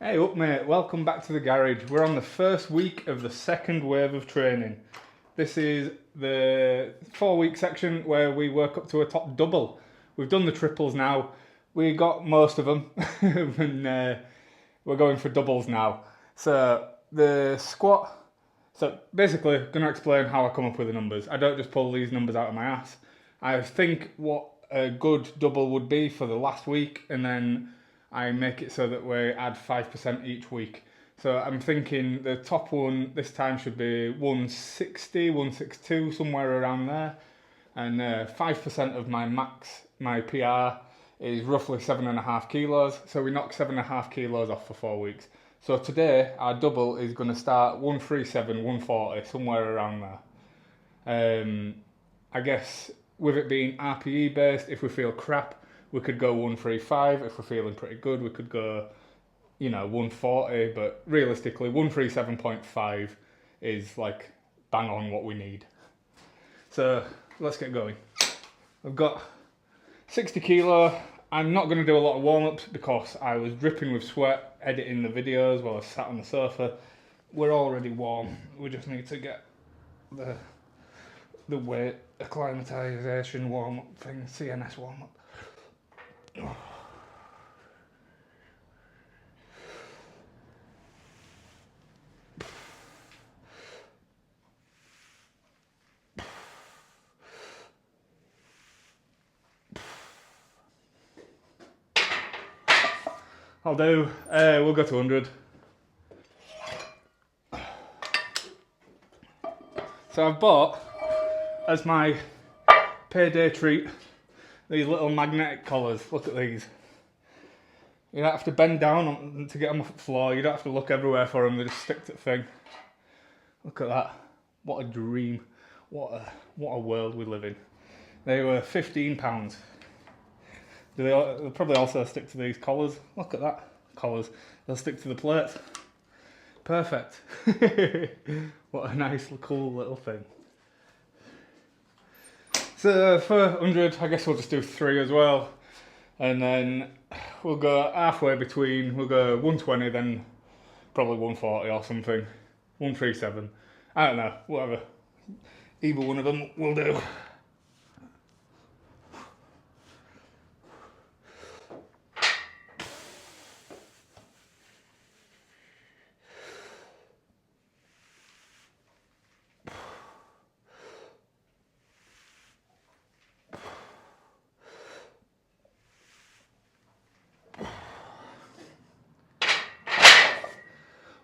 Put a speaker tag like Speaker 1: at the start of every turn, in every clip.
Speaker 1: Hey up mate, welcome back to the garage. We're on the first week of the second wave of training. This is the 4 week section where we work up to a top double. We've done the triples now, we got most of them and we're going for doubles now. So the squat, so basically I'm going to explain how I come up with the numbers. I don't just pull these numbers out of my ass. I think what a good double would be for the last week, and then I make it so that we add 5% each week. So I'm thinking the top one this time should be 160, 162, somewhere around there. And 5% of my max, my PR, is roughly 7.5 kilos. So we knock 7.5 kilos off for 4 weeks. So today our double is going to start 137, 140, somewhere around there. I guess with it being RPE based, if we feel crap, we could go 135. If we're feeling pretty good, we could go, 140. But realistically, 137.5 is like bang on what we need. So let's get going. I've got 60 kilo. I'm not going to do a lot of warm-ups because I was dripping with sweat editing the videos while I was sat on the sofa. We're already warm. We just need to get the weight acclimatization warm-up thing, CNS warm-up. I'll do, we'll go to 100. So I've bought, as my payday treat, these little magnetic collars. Look at these. You don't have to bend down to get them off the floor. You don't have to look everywhere for them. They just stick to the thing. Look at that. What a dream. What a world we live in. They were £15. They'll probably also stick to these collars. Look at that. Collars. They'll stick to the plates. Perfect. What a nice, cool little thing. So for 100, I guess we'll just do 3 as well. And then we'll go halfway between. We'll go 120, then probably 140 or something. 137. I don't know, whatever. Either one of them will do.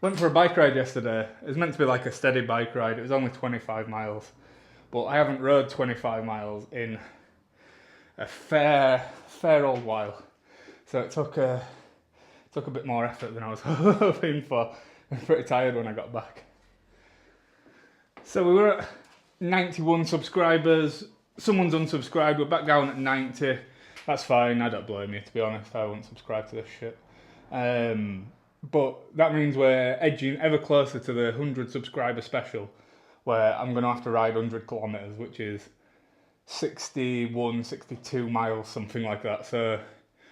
Speaker 1: Went for a bike ride yesterday. It was meant to be like a steady bike ride. It was only 25 miles. But I haven't rode 25 miles in a fair old while. So it took a bit more effort than I was hoping for. I was pretty tired when I got back. So we were at 91 subscribers. Someone's unsubscribed. We're back down at 90. That's fine. I don't blame you, to be honest. I wouldn't subscribe to this shit. But that means we're edging ever closer to the 100 subscriber special, where I'm going to have to ride 100 kilometres, which is 61, 62 miles, something like that. So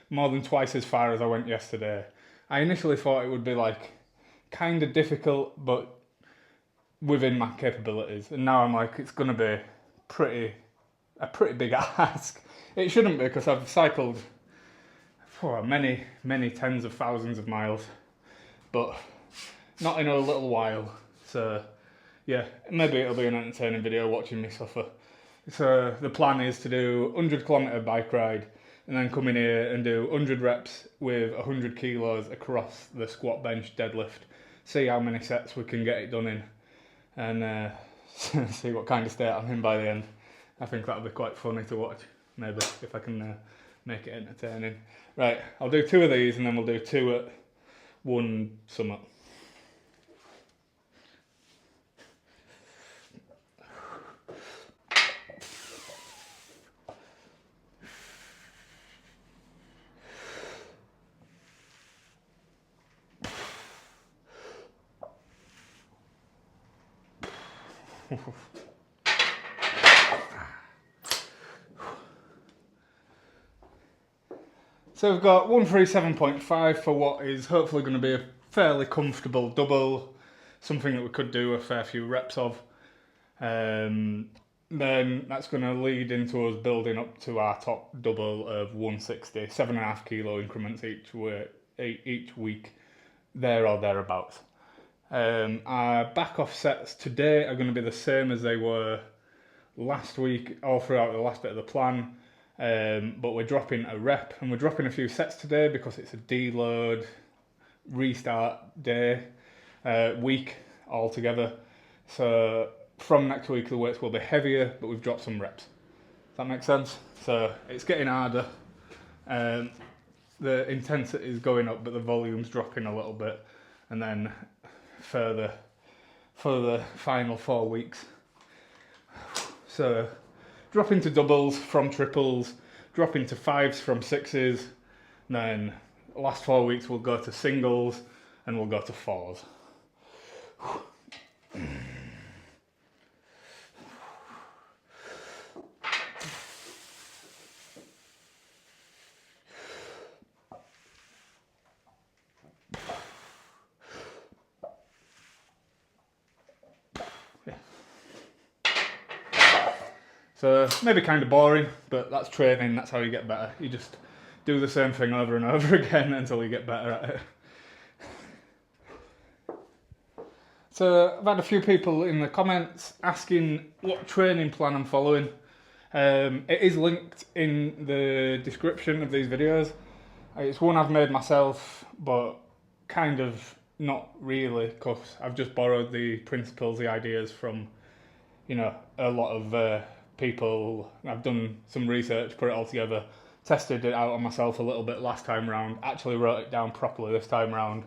Speaker 1: more than twice as far as I went yesterday. I initially thought it would be like kind of difficult, but within my capabilities. And now I'm like, it's going to be a pretty big ask. It shouldn't be, because I've cycled for many tens of thousands of miles, but not in a little while. So yeah, maybe it'll be an entertaining video watching me suffer. So the plan is to do 100 kilometre bike ride and then come in here and do 100 reps with 100 kilos across the squat, bench, deadlift. See how many sets we can get it done in, and see what kind of state I'm in by the end. I think that'll be quite funny to watch, maybe, if I can make it entertaining. Right, I'll do 2 of these and then we'll do 2 at one summit. So we've got 137.5 for what is hopefully going to be a fairly comfortable double, something that we could do a fair few reps of. Then that's going to lead into us building up to our top double of 160, 7.5 kilo increments each week, there or thereabouts. Our back off sets today are going to be the same as they were last week, all throughout the last bit of the plan. But we're dropping a rep and we're dropping a few sets today because it's a deload restart day, week altogether. So from next week the weights will be heavier, but we've dropped some reps. Does that make sense? So it's getting harder. The intensity is going up, but the volume's dropping a little bit, and then further for the final 4 weeks. So dropping to doubles from triples, dropping to fives from sixes, then the last 4 weeks we'll go to singles and we'll go to fours. So maybe kind of boring, but that's training, that's how you get better. You just do the same thing over and over again until you get better at it. So I've had a few people in the comments asking what training plan I'm following. It is linked in the description of these videos. It's one I've made myself, but kind of not really, because I've just borrowed the principles, the ideas from, you know, a lot of people. I've done some research, put it all together, tested it out on myself a little bit last time round, actually wrote it down properly this time round.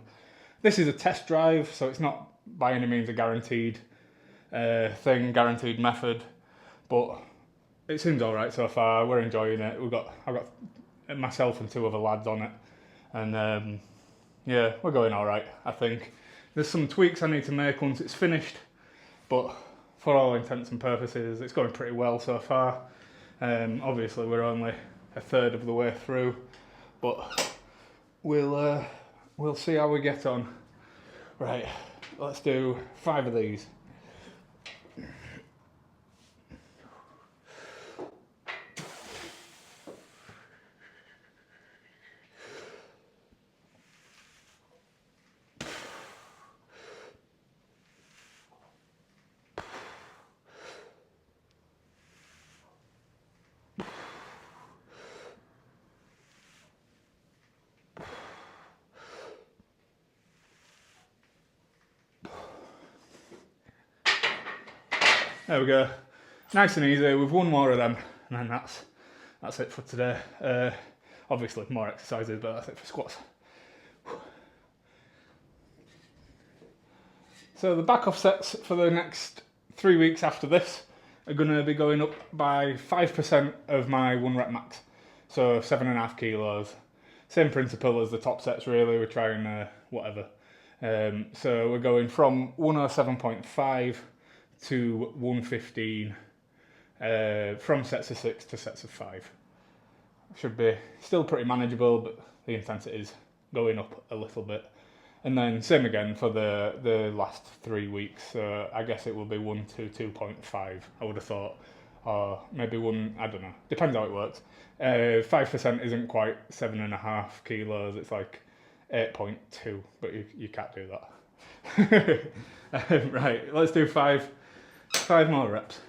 Speaker 1: This is a test drive, so it's not by any means a guaranteed guaranteed method, but it seems alright so far. We're enjoying it. I've got myself and 2 other lads on it, and yeah, we're going alright, I think. There's some tweaks I need to make once it's finished, but for all intents and purposes, it's going pretty well so far. Obviously, we're only a third of the way through, but we'll see how we get on. Right, let's do 5 of these. There we go, nice and easy. We've 1 more of them, and then that's it for today. Obviously more exercises, but that's it for squats. So the back off sets for the next 3 weeks after this are going to be going up by 5% of my 1 rep max, so 7.5 kilos. Same principle as the top sets really, we're trying whatever. So we're going from 107.5 to 115 from sets of 6 to sets of 5. Should be still pretty manageable, but the intensity is going up a little bit. And then same again for the last 3 weeks. So I guess it will be 1 to 2.5, I would have thought, or maybe 1, I don't know, depends how it works. 5% isn't quite 7.5 kilos, it's like 8.2, but you can't do that. Right, let's do 5 more reps.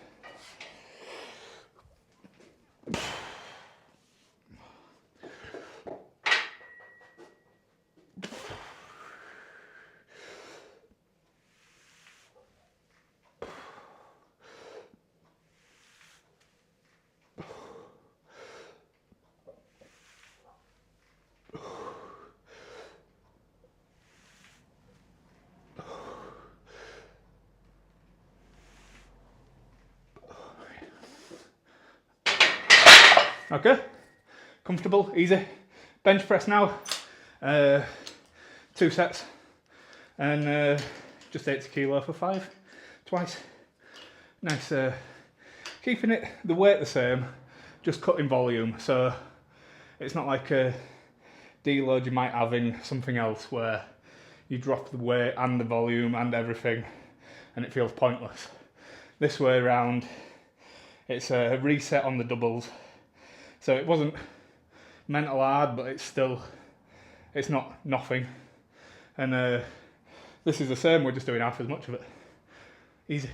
Speaker 1: Okay, comfortable, easy. Bench press now, 2 sets, and just 80 kilo for 5, twice. Nice, keeping the weight the same, just cutting volume. So it's not like deload, you might having something else where you drop the weight and the volume and everything, and it feels pointless. This way around, it's a reset on the doubles. So it wasn't mental hard, but it's not nothing. And this is the same, we're just doing half as much of it. Easy.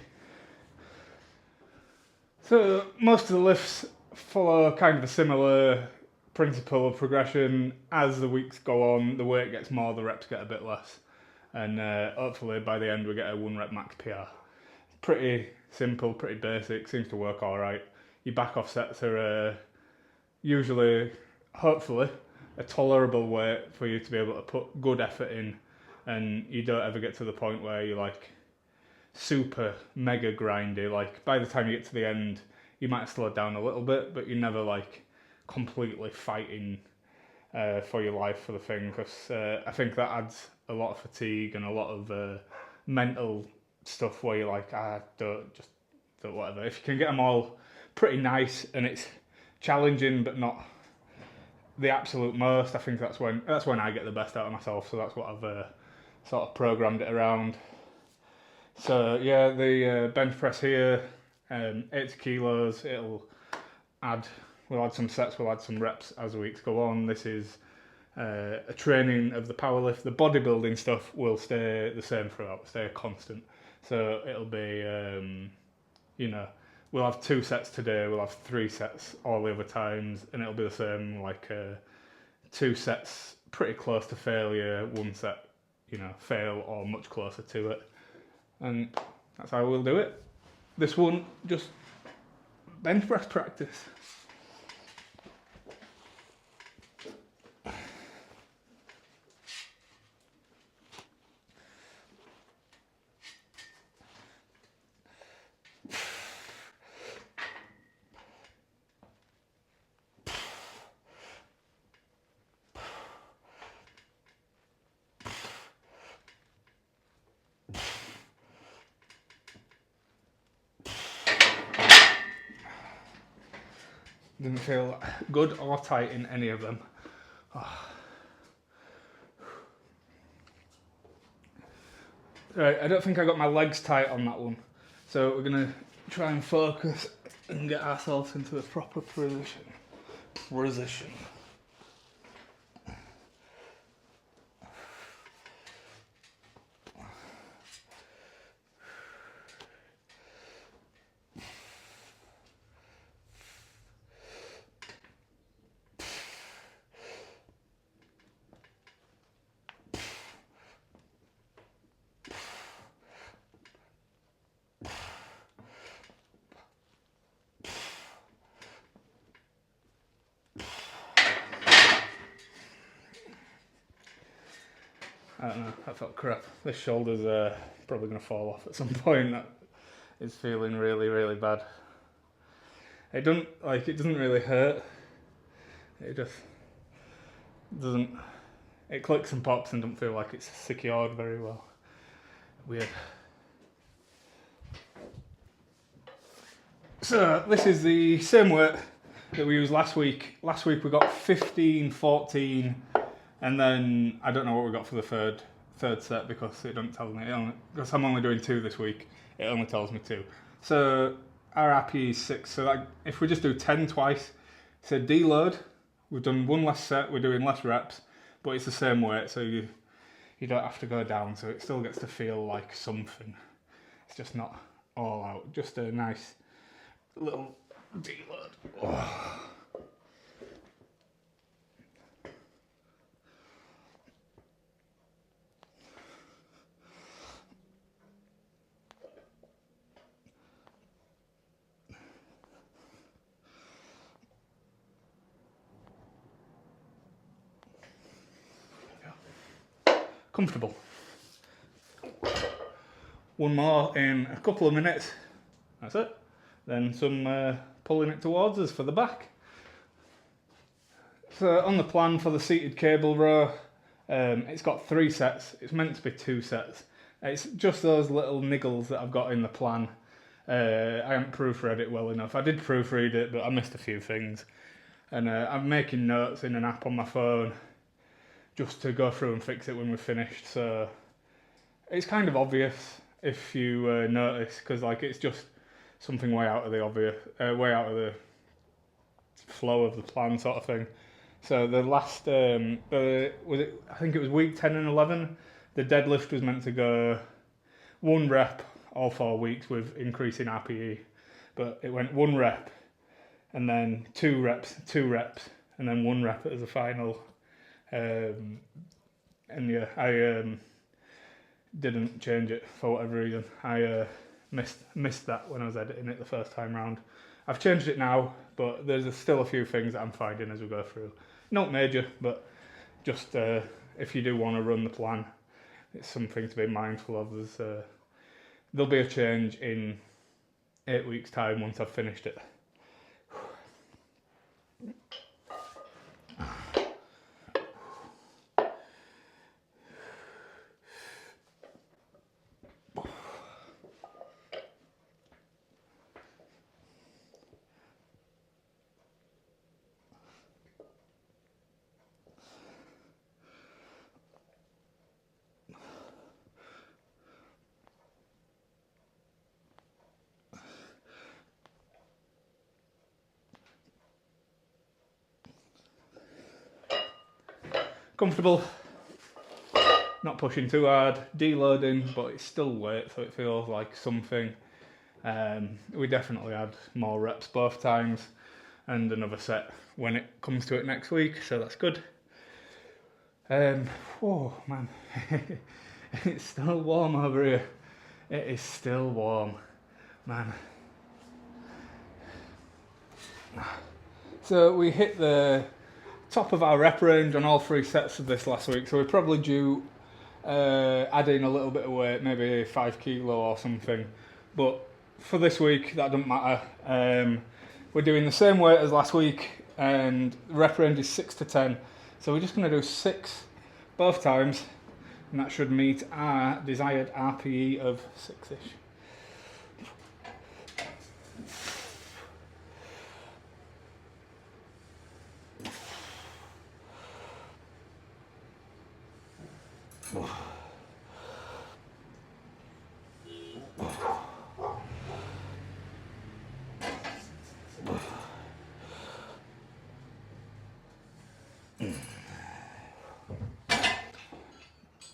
Speaker 1: So most of the lifts follow kind of a similar principle of progression. As the weeks go on, the weight gets more, the reps get a bit less. And hopefully by the end we get a 1 rep max PR. Pretty simple, pretty basic, seems to work alright. Your back off sets are usually, hopefully, a tolerable weight for you to be able to put good effort in, and you don't ever get to the point where you're like super mega grindy. Like by the time you get to the end, you might slow down a little bit, but you're never like completely fighting for your life for the thing, because I think that adds a lot of fatigue and a lot of mental stuff where you're like, don't whatever. If you can get them all pretty nice and it's challenging but not the absolute most, I think that's when I get the best out of myself. So that's what I've sort of programmed it around. So yeah, the bench press here, 80 kilos. We'll add some sets, we'll add some reps as the weeks go on. This is a training of the power lift. The bodybuilding stuff will stay the same throughout, stay constant. So it'll be, we'll have 2 sets today, we'll have 3 sets all the other times, and it'll be the same, like 2 sets pretty close to failure, 1 set, fail or much closer to it. And that's how we'll do it. This one, just bench press practice. Didn't feel good or tight in any of them. Oh. Right, I don't think I got my legs tight on that one. So we're going to try and focus and get ourselves into the proper position. I don't know, that felt crap. This shoulder's probably going to fall off at some point. That is feeling really, really bad. It doesn't really hurt. It just doesn't, it clicks and pops and doesn't feel like it's secured very well. Weird. So this is the same weight that we used last week. Last week we got 15, 14, and then I don't know what we got for the third set because it doesn't tell me. Because I'm only doing 2 this week, it only tells me 2. So our RPE is 6. So that, if we just do 10 twice, so deload. We've done 1 less set. We're doing less reps, but it's the same weight, so you don't have to go down. So it still gets to feel like something. It's just not all out. Just a nice little deload. Oh. Comfortable. 1 more in a couple of minutes. That's it. Then some pulling it towards us for the back. So on the plan for the seated cable row, it's got 3 sets. It's meant to be 2 sets. It's just those little niggles that I've got in the plan. I haven't proofread it well enough. I did proofread it, but I missed a few things. And I'm making notes in an app on my phone. just to go through and fix it when we're finished. So it's kind of obvious if you notice, because like it's just something way out of the obvious, way out of the flow of the plan sort of thing. So the last, I think it was week 10 and 11, the deadlift was meant to go 1 rep all 4 weeks with increasing RPE, but it went 1 rep and then 2 reps, and then 1 rep as a final. And yeah, I didn't change it for whatever reason. I missed that when I was editing it the first time round. I've changed it now, but there's still a few things that I'm finding as we go through. Not major, but just if you do want to run the plan, it's something to be mindful of. There'll be a change in 8 weeks' time once I've finished it. Comfortable, not pushing too hard, deloading, but it's still weight, so it feels like something. We definitely had more reps both times, and another set when it comes to it next week, so that's good. Oh man, it's still warm over here. It is still warm, man. So we hit the top of our rep range on all 3 sets of this last week, so we're probably due adding a little bit of weight, maybe 5 kilo or something, but for this week that doesn't matter. We're doing the same weight as last week and the rep range is 6 to 10, so we're just going to do 6 both times, and that should meet our desired RPE of 6ish.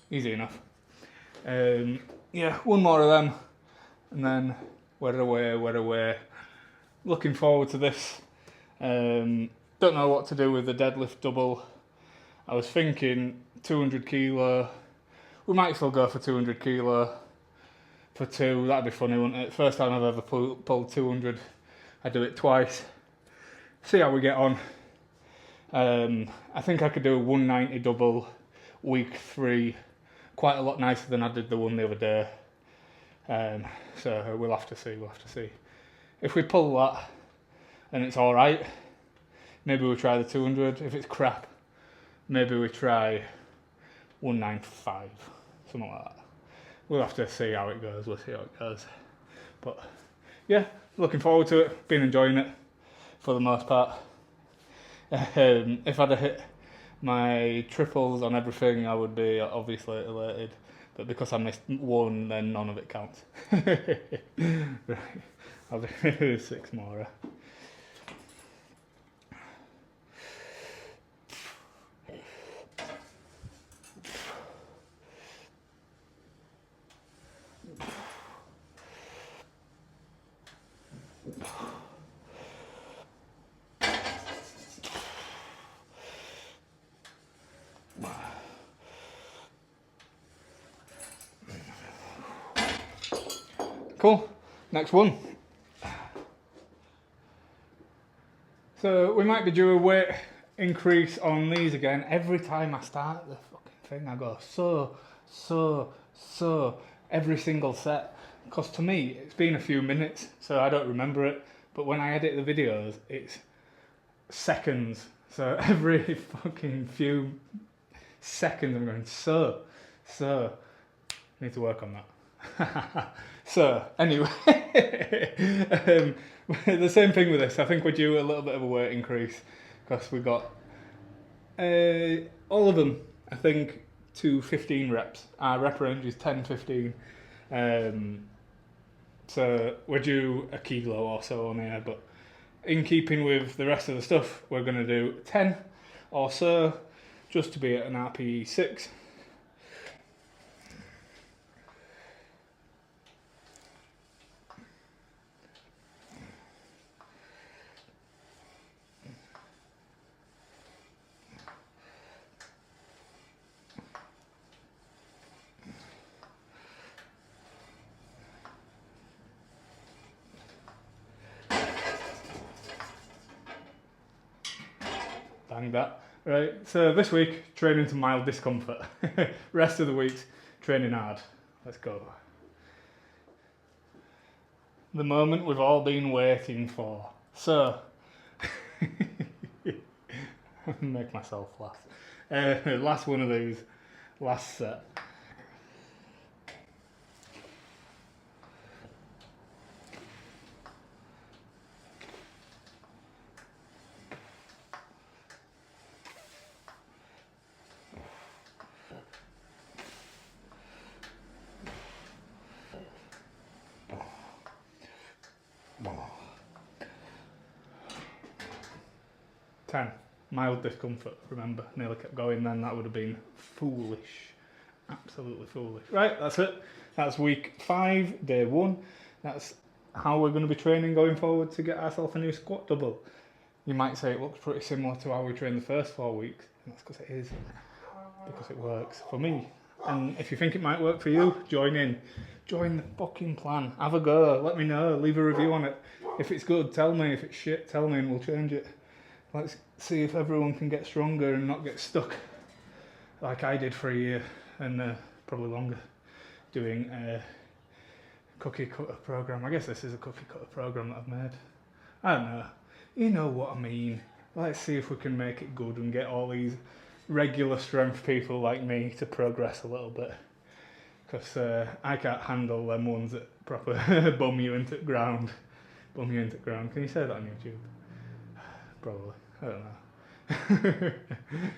Speaker 1: Easy enough. Yeah, 1 more of them, and then we're away. Looking forward to this. Don't know what to do with the deadlift double. I was thinking 200 kilo. We might still go for 200 kilo for 2. That'd be funny, wouldn't it? First time I've ever pulled 200. I do it twice. See how we get on. I think I could do a 190 double week 3. Quite a lot nicer than I did the one the other day. So we'll have to see. If we pull that and it's alright, maybe we'll try the 200. If it's crap, maybe we try 195, something like that. We'll have to see how it goes. But yeah, looking forward to it. Been enjoying it for the most part. If I'd have hit my triples on everything, I would be obviously elated, but because I missed 1, then none of it counts. Right, I'll do 6 more. Cool, next one. So we might be due a weight increase on these again. Every time I start the fucking thing, I go so every single set. Because to me, it's been a few minutes, so I don't remember it. But when I edit the videos, it's seconds. So every fucking few seconds I'm going, so. Need to work on that. So, anyway, the same thing with this. I think we're due a little bit of a weight increase because we got all of them I think to 15 reps. Our rep range is 10-15. So we're due a kilo or so on here, but in keeping with the rest of the stuff, we're going to do 10 or so, just to be at an RPE 6. Bang that. Right, so this week, training to mild discomfort. Rest of the week's training hard. Let's go. The moment we've all been waiting for. So, make myself laugh. Last one of these, last set. Ten. Mild discomfort, remember. Nearly kept going then, that would have been foolish. Absolutely foolish. Right, that's it. That's week 5, day 1. That's how we're going to be training going forward to get ourselves a new squat double. You might say it looks pretty similar to how we trained the first 4 weeks, and that's because it is. Because it works for me. And if you think it might work for you, join in. Join the fucking plan. Have a go. Let me know. Leave a review on it. If it's good, tell me. If it's shit, tell me and we'll change it. Let's see if everyone can get stronger and not get stuck like I did for a year and probably longer doing a cookie cutter program. I guess this is a cookie cutter program that I've made. I don't know. You know what I mean. Let's see if we can make it good and get all these regular strength people like me to progress a little bit. Because I can't handle them ones that proper bum you into the ground. Bum you into the ground. Can you say that on YouTube? Probably. I don't know.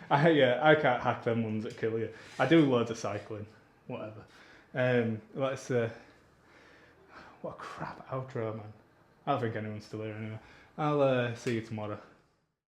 Speaker 1: I can't hack them ones that kill you. I do loads of cycling. Whatever. Let's... what a crap outro, man. I don't think anyone's still here anyway. I'll see you tomorrow.